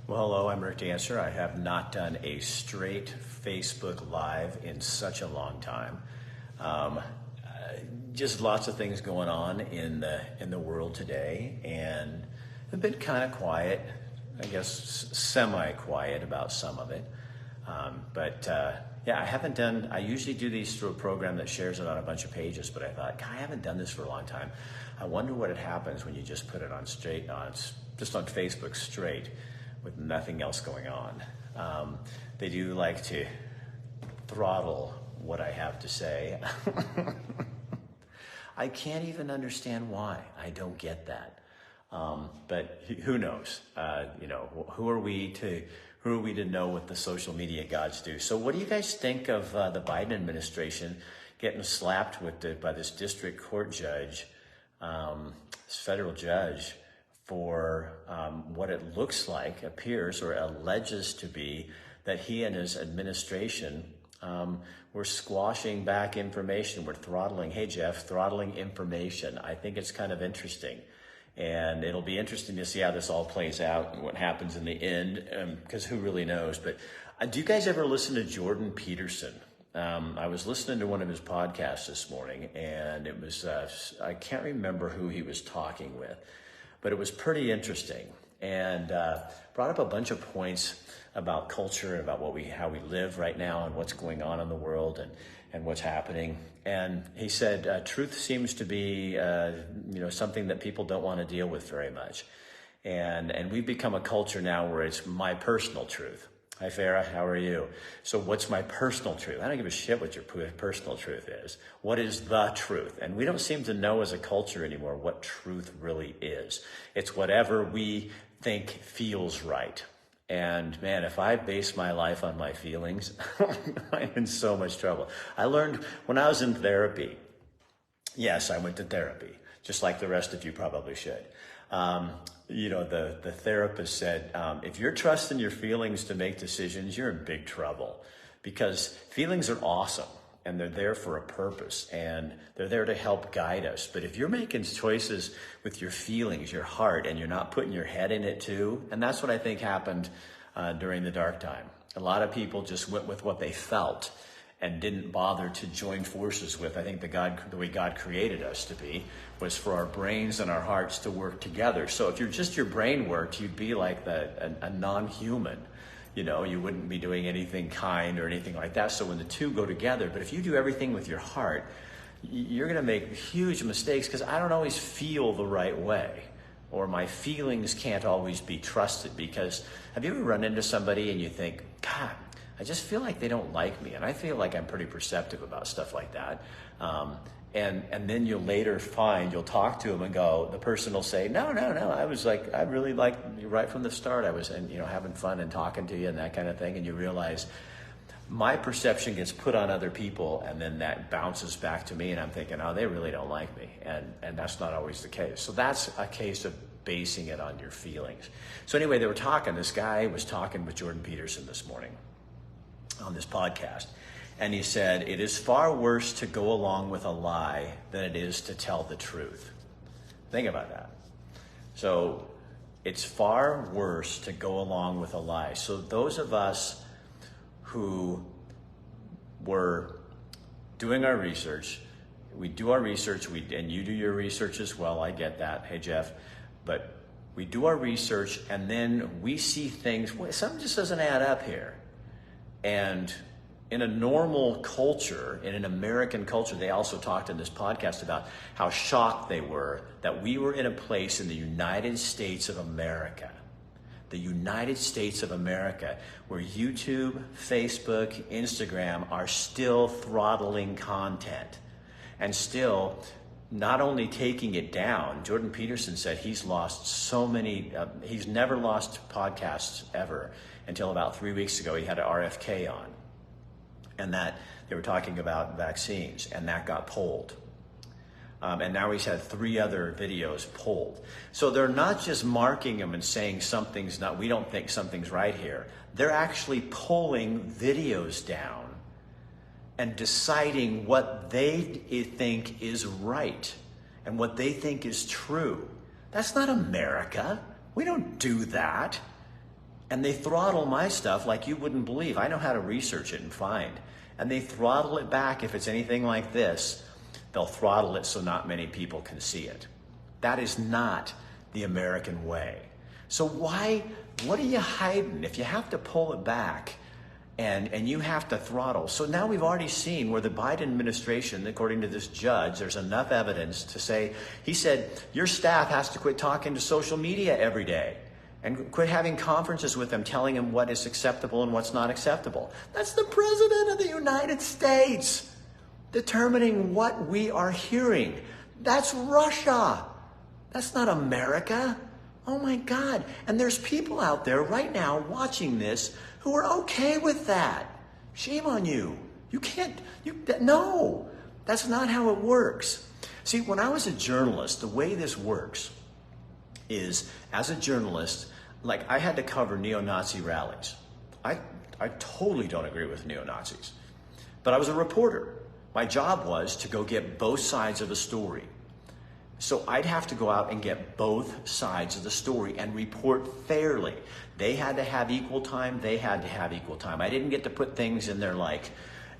Well, hello, I'm Rick Dancer. I have not done a straight Facebook Live in such a long time. Um, just lots of things going on in the world today, and I've been kind of quiet, I guess semi-quiet about some of it. Yeah, I haven't done, I usually do these through a program that shares it on a bunch of pages, but I thought, God, I haven't done this for a long time. I wonder what it happens when you just put it on just on Facebook straight, with nothing else going on. They do like to throttle what I have to say. I can't even understand why. I don't get that. But who knows? Who are we to know what the social media gods do? So what do you guys think of the Biden administration getting slapped by this district court judge, this federal judge, for what it looks like, appears, or alleges to be that he and his administration were squashing back information. We're throttling, hey Jeff, throttling information. I think it's kind of interesting. And it'll be interesting to see how this all plays out and what happens in the end, because who really knows. But do you guys ever listen to Jordan Peterson? I was listening to one of his podcasts this morning, and it was, I can't remember who he was talking with, but it was pretty interesting, and brought up a bunch of points about culture and about how we live right now and what's going on in the world and what's happening. And he said, truth seems to be, something that people don't want to deal with very much. And we've become a culture now where it's my personal truth. Hi, Farah, how are you? So what's my personal truth? I don't give a shit what your personal truth is. What is the truth? And we don't seem to know as a culture anymore what truth really is. It's whatever we think feels right. And man, if I base my life on my feelings, I'm in so much trouble. I learned when I was in therapy, yes, I went to therapy, just like the rest of you probably should. The therapist said, if you're trusting your feelings to make decisions, you're in big trouble, because feelings are awesome and they're there for a purpose and they're there to help guide us. But if you're making choices with your feelings, your heart, and you're not putting your head in it too, and that's what I think happened during the dark time. A lot of people just went with what they felt and didn't bother to join forces with, I think the way God created us to be, was for our brains and our hearts to work together. So if your brain worked, you'd be like a non-human. You wouldn't be doing anything kind or anything like that. So when the two go together, but if you do everything with your heart, you're gonna make huge mistakes, because I don't always feel the right way, or my feelings can't always be trusted. Because have you ever run into somebody and you think, God, I just feel like they don't like me, and I feel like I'm pretty perceptive about stuff like that. And then you'll later you'll talk to them and go, the person will say, no, I really liked you right from the start. I was, having fun and talking to you and that kind of thing. And you realize my perception gets put on other people, and then that bounces back to me, and I'm thinking, oh, they really don't like me. And that's not always the case. So that's a case of basing it on your feelings. So anyway, this guy was talking with Jordan Peterson this morning on this podcast. And he said, it is far worse to go along with a lie than it is to tell the truth. Think about that. So it's far worse to go along with a lie. So those of us who were doing our research, we do our research, and you do your research as well, I get that, hey Jeff, but we do our research and then we see things, something just doesn't add up here. And in a normal culture, in an American culture, they also talked in this podcast about how shocked they were that we were in a place in the United States of America, where YouTube, Facebook, Instagram are still throttling content and still not only taking it down. Jordan Peterson said he's lost so many, he's never lost podcasts ever until about 3 weeks ago. He had an RFK on, and that they were talking about vaccines, and that got pulled. And now he's had 3 other videos pulled. So they're not just marking them and saying we don't think something's right here. They're actually pulling videos down and deciding what they think is right and what they think is true. That's not America. We don't do that. And they throttle my stuff like you wouldn't believe. I know how to research it and find. And they throttle it back. If it's anything like this, they'll throttle it so not many people can see it. That is not the American way. So what are you hiding? If you have to pull it back and you have to throttle. So now we've already seen where the Biden administration, according to this judge, there's enough evidence to say, he said, your staff has to quit talking to social media every day and quit having conferences with them telling them what is acceptable and what's not acceptable. That's the president of the United States determining what we are hearing. That's Russia. That's not America. Oh my God. And there's people out there right now watching this who are okay with that. Shame on you. No, that's not how it works. See, when I was a journalist, the way this works is, as a journalist, like I had to cover neo-Nazi rallies. I totally don't agree with neo-Nazis, but I was a reporter. My job was to go get both sides of a story. So I'd have to go out and get both sides of the story and report fairly. They had to have equal time. They had to have equal time. I didn't get to put things in there like,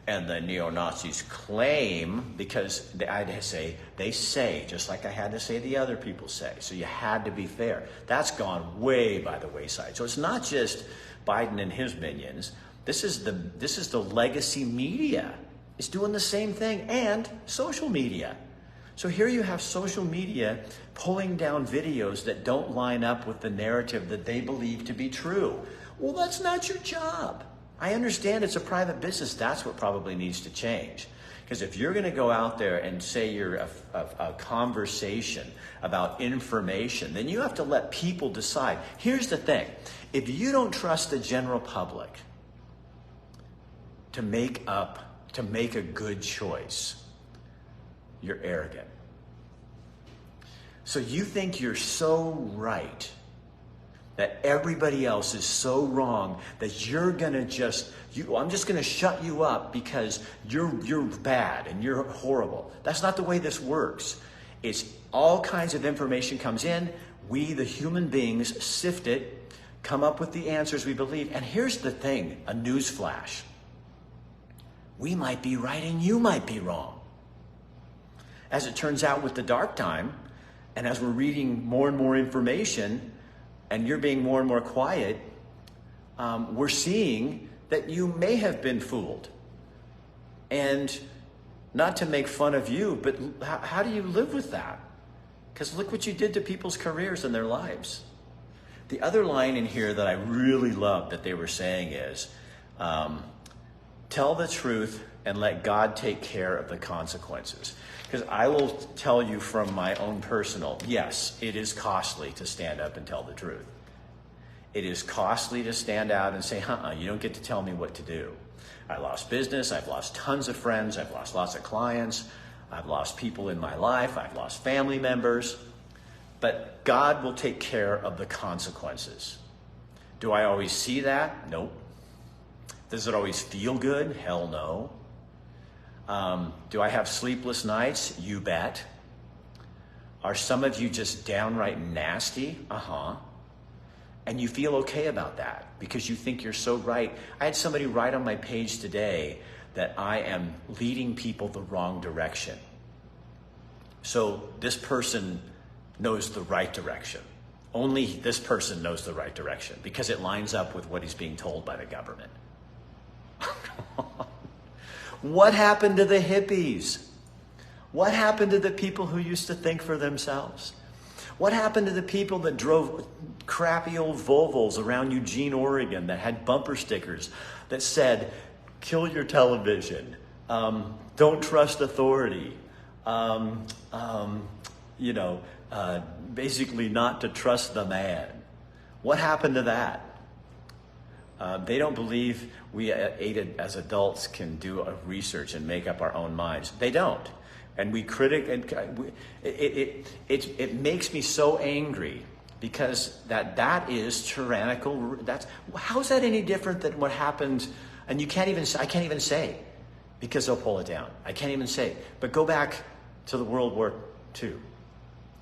and the neo-Nazis claim, because I had to say, they say, just like I had to say the other people say. So you had to be fair. That's gone way by the wayside. So it's not just Biden and his minions. This is the legacy media. It's doing the same thing, and social media. So here you have social media pulling down videos that don't line up with the narrative that they believe to be true. Well, that's not your job. I understand it's a private business. That's what probably needs to change. Because if you're going to go out there and say you're a conversation about information, then you have to let people decide. Here's the thing. If you don't trust the general public to make a good choice, you're arrogant. So you think you're so right that everybody else is so wrong that you're gonna I'm just gonna shut you up because you're bad and you're horrible. That's not the way this works. It's all kinds of information comes in. We, the human beings, sift it, come up with the answers we believe. And here's the thing, a news flash. We might be right and you might be wrong. As it turns out with the dark time, and as we're reading more and more information, and you're being more and more quiet, we're seeing that you may have been fooled. And not to make fun of you, but how do you live with that? Because look what you did to people's careers and their lives. The other line in here that I really love that they were saying is, tell the truth and let God take care of the consequences. Because I will tell you from my own personal, yes, it is costly to stand up and tell the truth. It is costly to stand out and say, you don't get to tell me what to do. I lost business, I've lost tons of friends, I've lost lots of clients, I've lost people in my life, I've lost family members, but God will take care of the consequences. Do I always see that? Nope. Does it always feel good? Hell no. Do I have sleepless nights? You bet. Are some of you just downright nasty? And you feel okay about that because you think you're so right. I had somebody write on my page today that I am leading people the wrong direction. So this person knows the right direction. Only this person knows the right direction because it lines up with what he's being told by the government. What happened to the hippies? What happened to the people who used to think for themselves? What happened to the people that drove crappy old Volvos around Eugene, Oregon that had bumper stickers that said, kill your television, don't trust authority, basically not to trust the man? What happened to that? They don't believe we as adults can do a research and make up our own minds. They don't. And we it makes me so angry because that is tyrannical. How's that any different than what happened? And I can't even say because they'll pull it down. I can't even say. But go back to the World War II.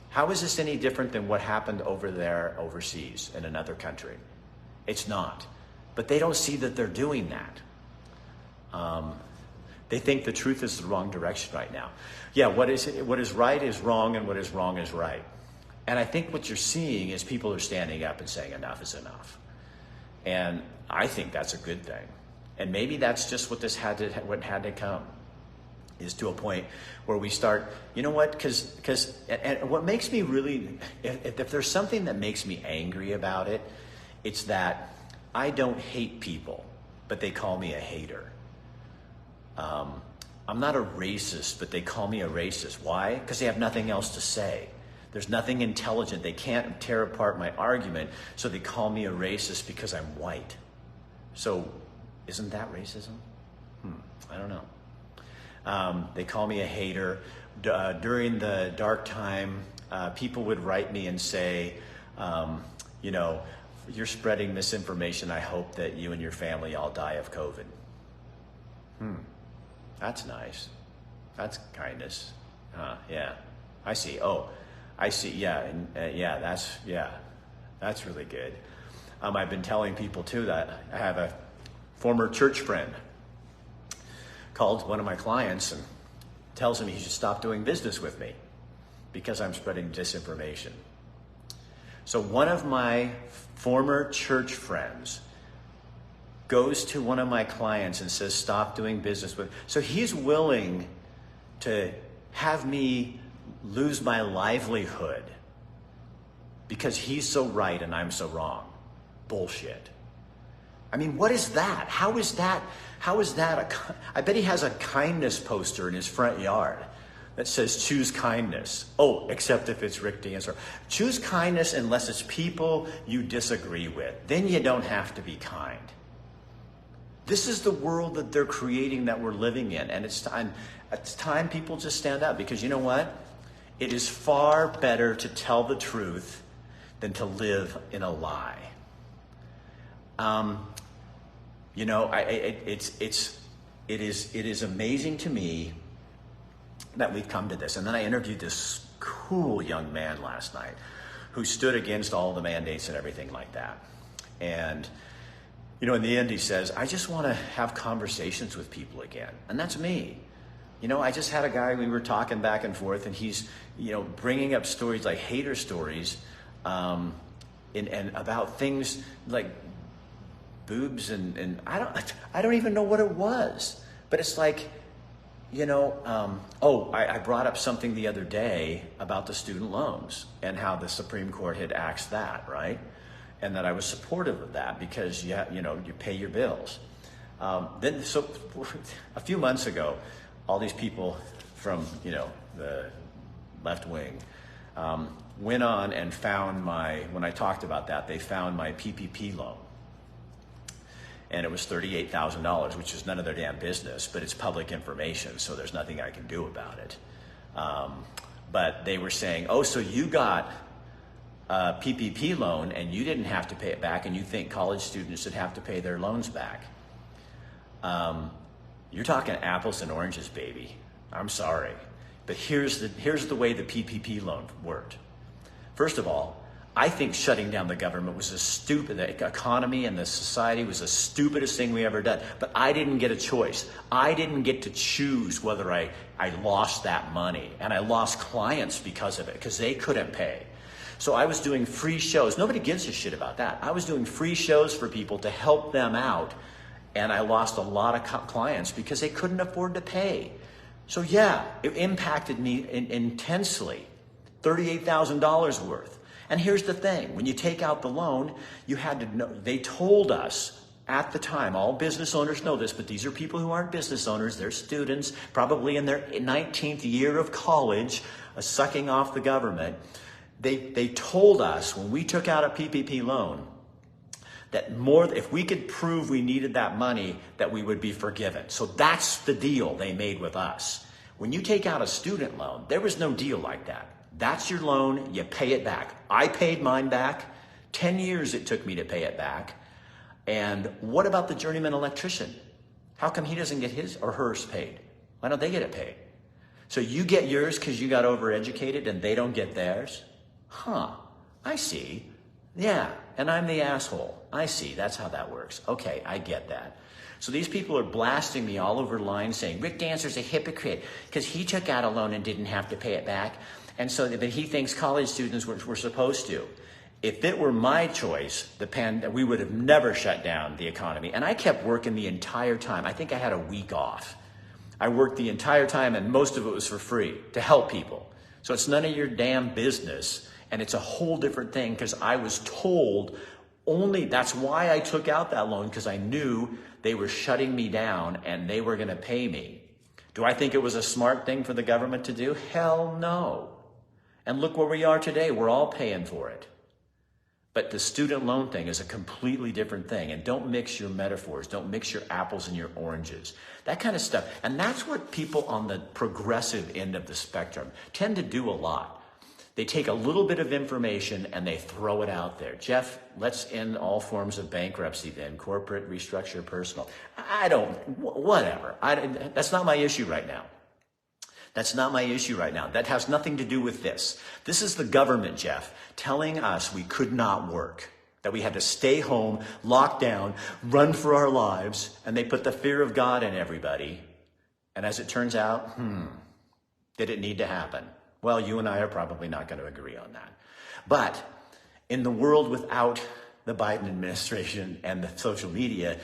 How is this any different than what happened over there overseas in another country? It's not. But they don't see that they're doing that. They think the truth is the wrong direction right now. Yeah, what is right is wrong, and what is wrong is right. And I think what you're seeing is people are standing up and saying enough is enough. And I think that's a good thing. And maybe that's just what what had to come, is to a point where we start, you know what, because what makes me really, if there's something that makes me angry about it, it's that I don't hate people, but they call me a hater. I'm not a racist, but they call me a racist. Why? Because they have nothing else to say. There's nothing intelligent. They can't tear apart my argument, so they call me a racist because I'm white. So isn't that racism? I don't know. They call me a hater. During the dark time, people would write me and say, you know, you're spreading misinformation. I hope that you and your family all die of COVID. That's nice. That's kindness. Yeah, I see. Oh, I see. Yeah, that's really good. I've been telling people too that I have a former church friend called one of my clients and tells him he should stop doing business with me because I'm spreading disinformation. So one of my former church friends goes to one of my clients and says, stop doing business with. So he's willing to have me lose my livelihood because he's so right and I'm so wrong. Bullshit. I mean, what is that? How is that I bet he has a kindness poster in his front yard that says choose kindness. Oh, except if it's Rick Dancer. Choose kindness unless it's people you disagree with. Then you don't have to be kind. This is the world that they're creating, that we're living in. And it's time people just stand up, because you know what? It is far better to tell the truth than to live in a lie. You know, it is amazing to me that we've come to this. And then I interviewed this cool young man last night who stood against all the mandates and everything like that. And you know, in the end, he says, I just want to have conversations with people again. And that's me. You know, I just had a guy, we were talking back and forth, and he's, you know, bringing up stories like hater stories, and about things like boobs and I don't even know what it was. But it's like, you know, I brought up something the other day about the student loans and how the Supreme Court had axed that, right? And that I was supportive of that because you pay your bills. So a few months ago, all these people from the left wing went on and found when I talked about that, they found my PPP loan, and it was $38,000, which is none of their damn business, but it's public information, so there's nothing I can do about it. But they were saying, oh, so you got a PPP loan and you didn't have to pay it back, and you think college students should have to pay their loans back. You're talking apples and oranges, baby. I'm sorry. But here's the way the PPP loan worked. First of all, I think shutting down the government was the economy and the society was the stupidest thing we ever done. But I didn't get a choice. I didn't get to choose whether I lost that money. And I lost clients because of it, because they couldn't pay. So I was doing free shows. Nobody gives a shit about that. I was doing free shows for people to help them out. And I lost a lot of clients because they couldn't afford to pay. So yeah, it impacted me intensely. $38,000 worth. And here's the thing, when you take out the loan, you had to know, they told us at the time, all business owners know this, but these are people who aren't business owners, they're students, probably in their 19th year of college, sucking off the government. They told us when we took out a PPP loan that if we could prove we needed that money, that we would be forgiven. So that's the deal they made with us. When you take out a student loan, there was no deal like that. That's your loan, you pay it back. I paid mine back. 10 years it took me to pay it back. And what about the journeyman electrician? How come he doesn't get his or hers paid? Why don't they get it paid? So you get yours because you got overeducated and they don't get theirs? Huh, I see. Yeah, and I'm the asshole. I see, that's how that works. Okay, I get that. So these people are blasting me all over line saying, Rick Dancer's a hypocrite because he took out a loan and didn't have to pay it back. And so but he thinks college students were supposed to. If it were my choice, we would have never shut down the economy. And I kept working the entire time. I think I had a week off. I worked the entire time, and most of it was for free to help people. So it's none of your damn business. And it's a whole different thing because I was told that's why I took out that loan, because I knew they were shutting me down and they were going to pay me. Do I think it was a smart thing for the government to do? Hell no. And look where we are today. We're all paying for it. But the student loan thing is a completely different thing. And don't mix your metaphors. Don't mix your apples and your oranges. That kind of stuff. And that's what people on the progressive end of the spectrum tend to do a lot. They take a little bit of information and they throw it out there. Jeff, let's end all forms of bankruptcy then. Corporate, restructure, personal. Whatever. That's not my issue right now. That's not my issue right now. That has nothing to do with this. This is the government, Jeff, telling us we could not work, that we had to stay home, lock down, run for our lives, and they put the fear of God in everybody. And as it turns out, did it need to happen? Well, you and I are probably not going to agree on that. But in the world without the Biden administration and the social media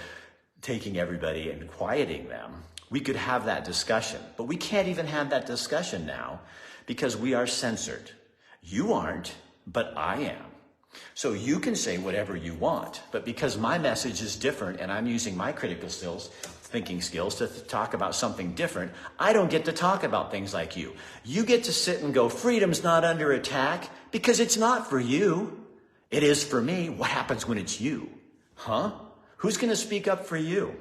taking everybody and quieting them, we could have that discussion. But we can't even have that discussion now because we are censored. You aren't, but I am. So you can say whatever you want, but because my message is different and I'm using my critical thinking skills to talk about something different, I don't get to talk about things like you. You get to sit and go, freedom's not under attack, because it's not for you. It is for me. What happens when it's you? Huh? Who's going to speak up for you?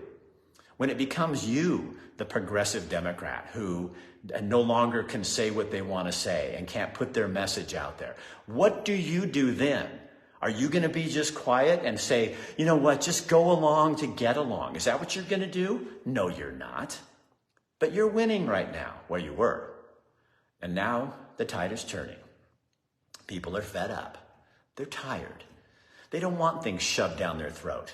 When it becomes you, the progressive Democrat, who no longer can say what they want to say and can't put their message out there. What do you do then? Are you going to be just quiet and say, you know what, just go along to get along? Is that what you're going to do? No, you're not. But you're winning right now, where you were. And now the tide is turning. People are fed up. They're tired. They don't want things shoved down their throat.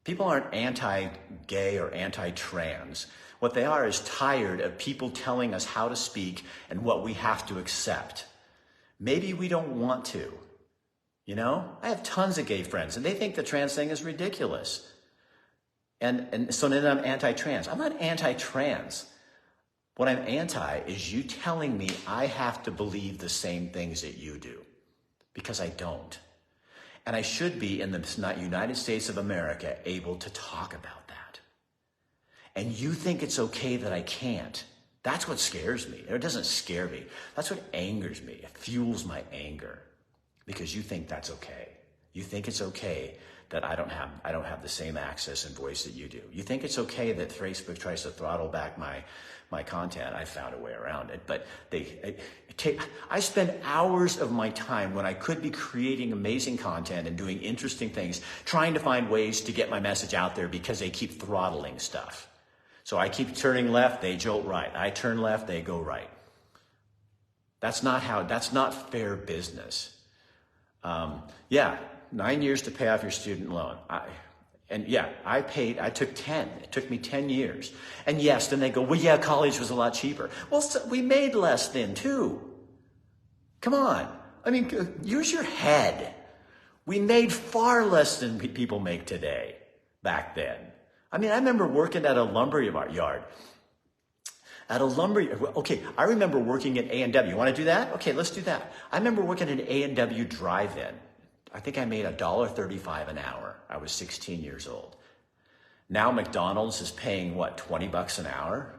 People aren't anti-gay or anti-trans. What they are is tired of people telling us how to speak and what we have to accept. Maybe we don't want to. You know, I have tons of gay friends and they think the trans thing is ridiculous. And so then I'm anti-trans. I'm not anti-trans. What I'm anti is you telling me I have to believe the same things that you do, because I don't. And I should be in the United States of America able to talk about that. And you think it's okay that I can't. That's what scares me. It doesn't scare me. That's what angers me. It fuels my anger. Because you think that's okay. You think it's okay that I don't have the same access and voice that you do. You think it's okay that Facebook tries to throttle back my content. I found a way around it, but I spend hours of my time when I could be creating amazing content and doing interesting things, trying to find ways to get my message out there because they keep throttling stuff. So I keep turning left, they jolt right. I turn left, they go right. That's not fair business. 9 years to pay off your student loan. I took 10. It took me 10 years. And yes, then they go, well, yeah, college was a lot cheaper. Well, so we made less then too. Come on. I mean, use your head. We made far less than people make today back then. I mean, I remember working at a lumber yard. Okay, I remember working at A&W. You want to do that? Okay, let's do that. I remember working at an A&W drive-in. I think I made $1.35 an hour. I was 16 years old. Now McDonald's is paying, $20 an hour?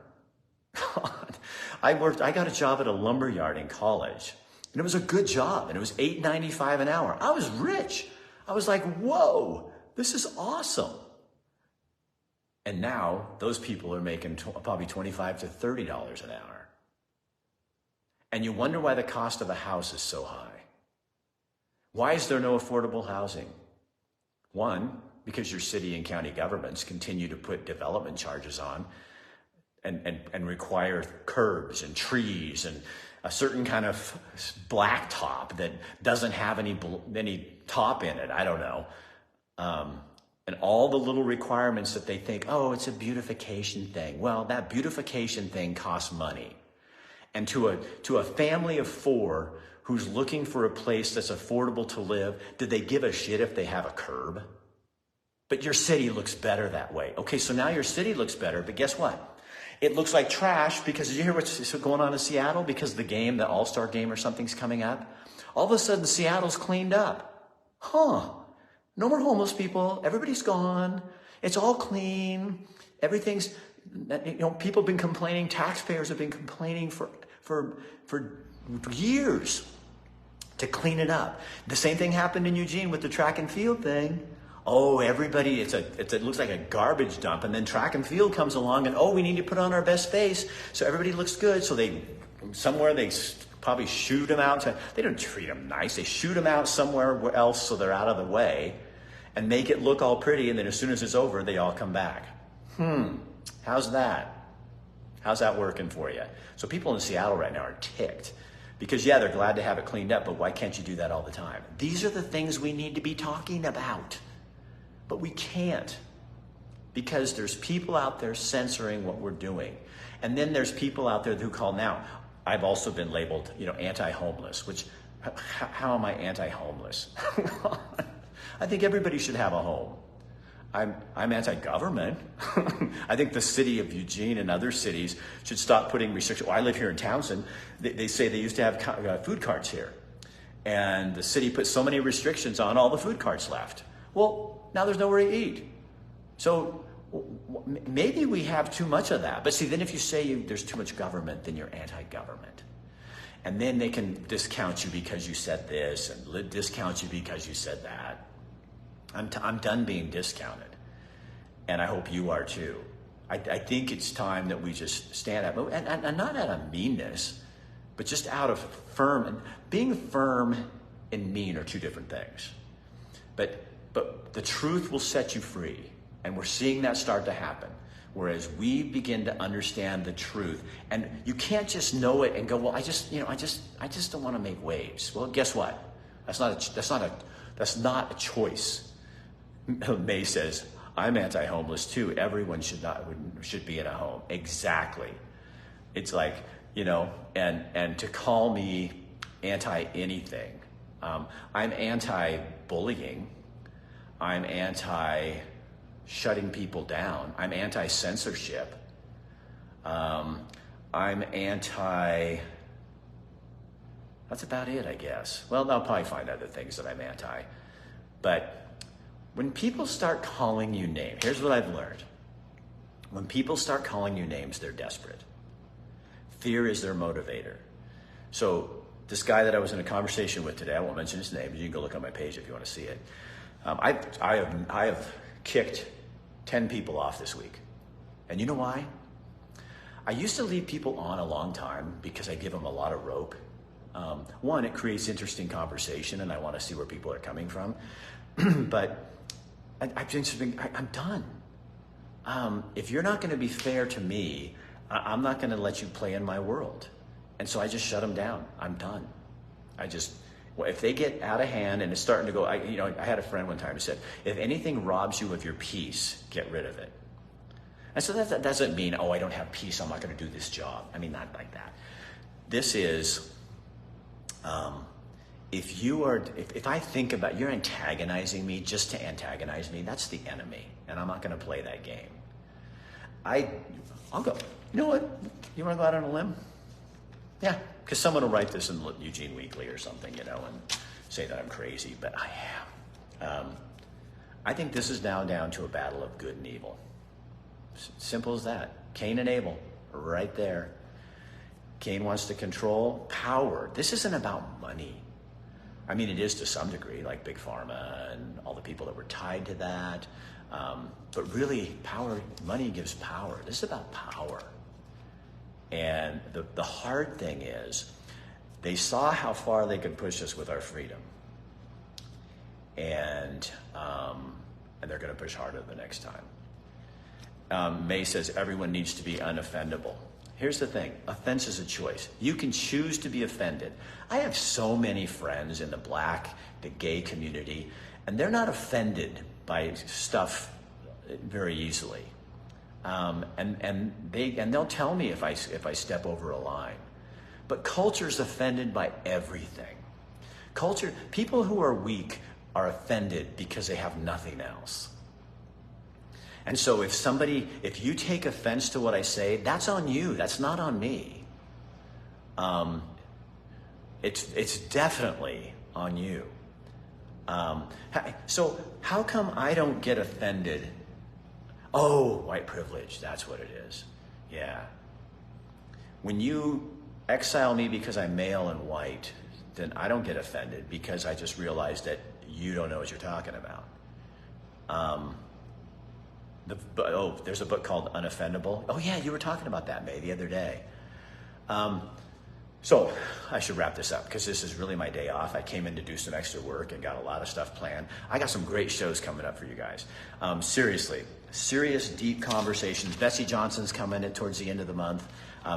God. I got a job at a lumber yard in college, and it was a good job, and it was $8.95 an hour. I was rich. I was like, whoa, this is awesome. And now those people are making probably $25 to $30 an hour. And you wonder why the cost of a house is so high. Why is there no affordable housing? One, because your city and county governments continue to put development charges on and require curbs and trees a certain kind of black top that doesn't have any top in it. I don't know. And all the little requirements that they think, oh, it's a beautification thing. Well, that beautification thing costs money. And to a family of 4 who's looking for a place that's affordable to live, did they give a shit if they have a curb? But your city looks better that way. Okay, so now your city looks better, but guess what? It looks like trash because, did you hear what's going on in Seattle? Because the All-Star game or something's coming up. All of a sudden, Seattle's cleaned up. Huh. No more homeless people. Everybody's gone. It's all clean. Everything's, people have been complaining. Taxpayers have been complaining for years to clean it up. The same thing happened in Eugene with the track and field thing. Oh, everybody, it looks like a garbage dump. And then track and field comes along and, oh, we need to put on our best face so everybody looks good. So they probably shoot them out. They don't treat them nice. They shoot them out somewhere else so they're out of the way and make it look all pretty. And then as soon as it's over, they all come back. How's that? How's that working for you? So people in Seattle right now are ticked because, yeah, they're glad to have it cleaned up, but why can't you do that all the time? These are the things we need to be talking about, but we can't because there's people out there censoring what we're doing. And then there's people out there who call now. I've also been labeled, anti-homeless, which, how am I anti-homeless? I think everybody should have a home. I'm anti-government. I think the city of Eugene and other cities should stop putting restrictions. Well, I live here in Townsend. They say they used to have food carts here. And the city put so many restrictions on, all the food carts left. Well, now there's nowhere to eat. So maybe we have too much of that. But see, then if you say there's too much government, then you're anti-government. And then they can discount you because you said this and discount you because you said that. I'm done being discounted. And I hope you are too. I think it's time that we just stand up, and not out of meanness, but just out of firm. And being firm and mean are two different things. But the truth will set you free. And we're seeing that start to happen. Whereas we begin to understand the truth, and you can't just know it and go, well, I just don't want to make waves. Well, guess what? That's not a choice. May says, I'm anti-homeless too. Everyone should be in a home. Exactly. It's like, and to call me anti-anything. I'm anti-bullying. I'm anti-shutting people down. I'm anti-censorship. I'm that's about it, I guess. Well, I'll probably find other things that I'm anti. But when people start calling you names, here's what I've learned. When people start calling you names, they're desperate. Fear is their motivator. So this guy that I was in a conversation with today, I won't mention his name, but you can go look on my page if you want to see it. I have kicked 10 people off this week. And you know why? I used to leave people on a long time because I give them a lot of rope. One, it creates interesting conversation, and I want to see where people are coming from. But I'm done. If you're not going to be fair to me, I'm not going to let you play in my world. And so I just shut them down. I'm done. If they get out of hand and it's starting to go, I had a friend one time who said, if anything robs you of your peace, get rid of it. And so that doesn't mean, I don't have peace, I'm not going to do this job. I mean, not like that. This is, if I think about, you're antagonizing me just to antagonize me, that's the enemy. And I'm not going to play that game. I'll go, you know what? You want to go out on a limb? Yeah, because someone will write this in Eugene Weekly or something, and say that I'm crazy, but I am. I think this is now down to a battle of good and evil. Simple as that. Cain and Abel, right there. Cain wants to control power. This isn't about money. I mean, it is to some degree, like Big Pharma and all the people that were tied to that. But really, money gives power. This is about power. And the hard thing is, they saw how far they could push us with our freedom. And they're going to push harder the next time. May says everyone needs to be unoffendable. Here's the thing, offense is a choice. You can choose to be offended. I have so many friends in the black, the gay community, and they're not offended by stuff very easily. And they'll tell me if I step over a line. But culture's offended by everything. People who are weak are offended because they have nothing else. And so if you take offense to what I say, that's on you. That's not on me. It's definitely on you. So how come I don't get offended? Oh, white privilege, that's what it is. Yeah. When you exile me because I'm male and white, then I don't get offended because I just realized that you don't know what you're talking about. There's a book called Unoffendable. Oh yeah, you were talking about that, May, the other day. So I should wrap this up because this is really my day off. I came in to do some extra work and got a lot of stuff planned. I got some great shows coming up for you guys. Seriously, serious, deep conversations. Betsy Johnson's coming in towards the end of the month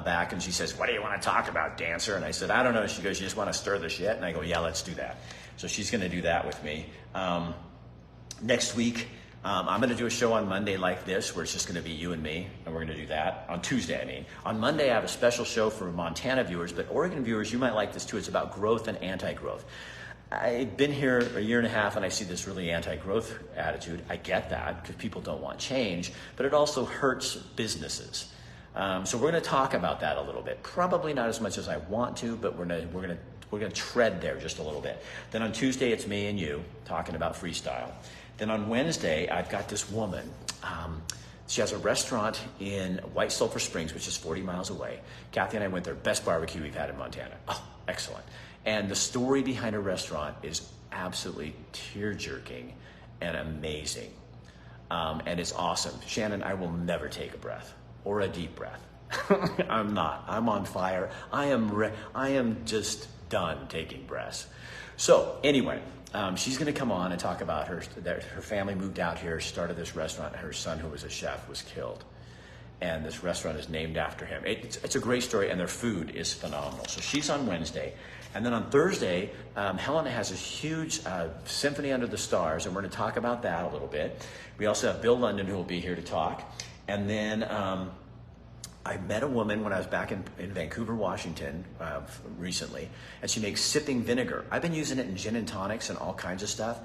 back, and she says, "What do you want to talk about, dancer?" And I said, "I don't know." She goes, "You just want to stir the shit?" And I go, "Yeah, let's do that." So she's going to do that with me. Next week, I'm going to do a show on Monday like this, where it's just going to be you and me, and we're going to do that. On Tuesday, I mean. On Monday, I have a special show for Montana viewers, but Oregon viewers, you might like this too. It's about growth and anti-growth. I've been here a year and a half, and I see this really anti-growth attitude. I get that, because people don't want change, but it also hurts businesses. So we're going to talk about that a little bit. Probably not as much as I want to, but we're going to tread there just a little bit. Then on Tuesday, it's me and you talking about freestyle. Then on Wednesday, I've got this woman. She has a restaurant in White Sulphur Springs, which is 40 miles away. Kathy and I went there. Best barbecue we've had in Montana. Oh, excellent. And the story behind her restaurant is absolutely tear-jerking and amazing. And it's awesome. Shannon, I will never take a breath or a deep breath. I'm not. I'm on fire. I am just done taking breaths. So anyway, she's going to come on and talk about her family moved out here, started this restaurant. Her son, who was a chef, was killed. And this restaurant is named after him. It's a great story, and their food is phenomenal. So she's on Wednesday. And then on Thursday, Helena has a huge Symphony Under the Stars, and we're going to talk about that a little bit. We also have Bill London, who will be here to talk. And then I met a woman when I was back in Vancouver, Washington recently, and she makes sipping vinegar. I've been using it in gin and tonics and all kinds of stuff,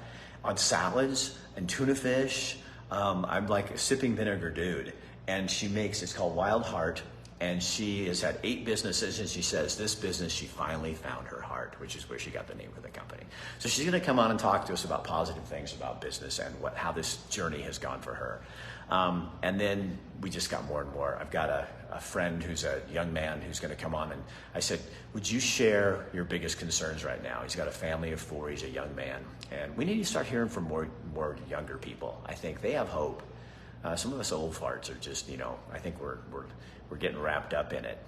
on salads and tuna fish. I'm like a sipping vinegar dude. And it's called Wild Heart, and she has had 8 businesses, and she says this business, she finally found her heart, which is where she got the name for the company. So she's gonna come on and talk to us about positive things about business and how this journey has gone for her. And then we just got more and more. I've got a friend who's a young man who's gonna come on, and I said, would you share your biggest concerns right now? He's got a family of 4, he's a young man, and we need to start hearing from more younger people. I think they have hope. Some of us old farts are just, I think we're getting wrapped up in it.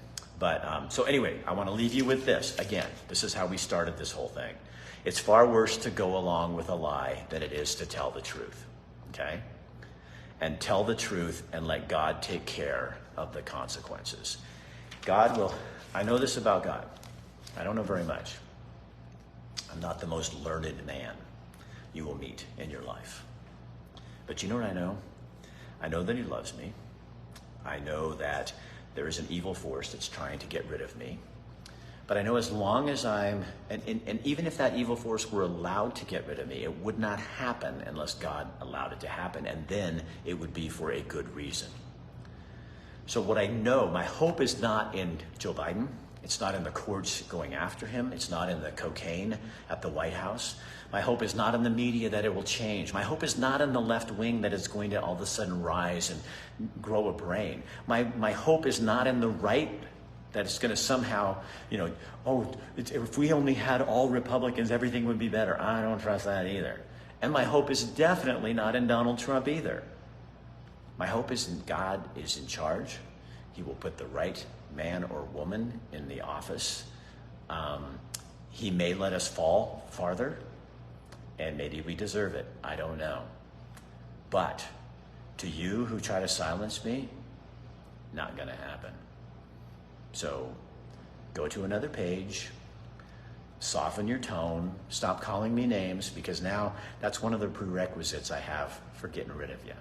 But so anyway, I want to leave you with this. Again, this is how we started this whole thing. It's far worse to go along with a lie than it is to tell the truth. Okay? And tell the truth and let God take care of the consequences. I know this about God. I don't know very much. I'm not the most learned man you will meet in your life. But you know what I know? I know that he loves me. I know that there is an evil force that's trying to get rid of me. But I know as long as and even if that evil force were allowed to get rid of me, it would not happen unless God allowed it to happen. And then it would be for a good reason. So what I know, my hope is not in Joe Biden. It's not in the courts going after him. It's not in the cocaine at the White House. My hope is not in the media that it will change. My hope is not in the left wing that it's going to all of a sudden rise and grow a brain. My hope is not in the right that it's going to somehow, if we only had all Republicans, everything would be better. I don't trust that either. And my hope is definitely not in Donald Trump either. My hope is in God is in charge. He will put the right man or woman in the office. He may let us fall farther, and maybe we deserve it. I don't know. But to you who try to silence me, not going to happen. So go to another page, soften your tone, stop calling me names, because now that's one of the prerequisites I have for getting rid of you.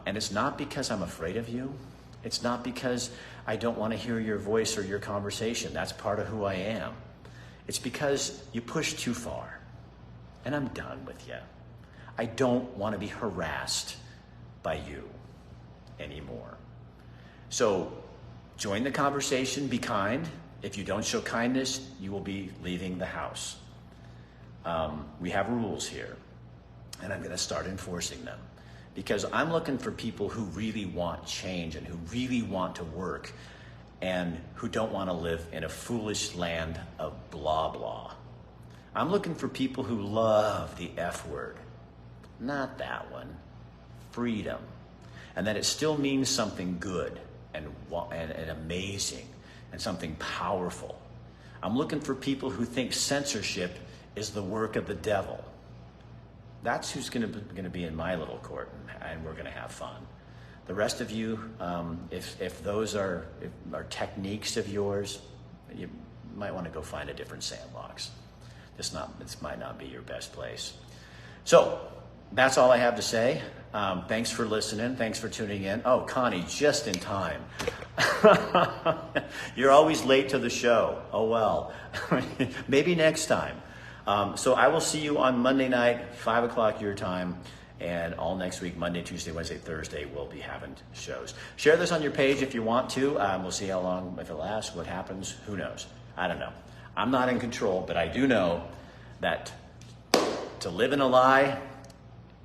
And it's not because I'm afraid of you. It's not because I don't want to hear your voice or your conversation. That's part of who I am. It's because you push too far, and I'm done with you. I don't want to be harassed by you anymore. So join the conversation, be kind. If you don't show kindness, you will be leaving the house. We have rules here, and I'm going to start enforcing them, because I'm looking for people who really want change and who really want to work and who don't want to live in a foolish land of blah, blah. I'm looking for people who love the F word, not that one, freedom, and that it still means something good and amazing and something powerful. I'm looking for people who think censorship is the work of the devil. That's who's going to be in my little court, and we're going to have fun. The rest of you, if those are techniques of yours, you might want to go find a different sandbox. This might not be your best place. So that's all I have to say. Thanks for listening. Thanks for tuning in. Oh, Connie, just in time. You're always late to the show. Oh, well. Maybe next time. So I will see you on Monday night, 5 o'clock your time, and all next week, Monday, Tuesday, Wednesday, Thursday, we'll be having shows. Share this on your page if you want to. We'll see how long, if it lasts, what happens, who knows. I don't know. I'm not in control, but I do know that to live in a lie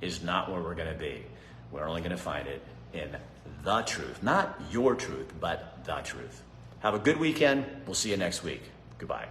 is not where we're going to be. We're only going to find it in the truth. Not your truth, but the truth. Have a good weekend. We'll see you next week. Goodbye.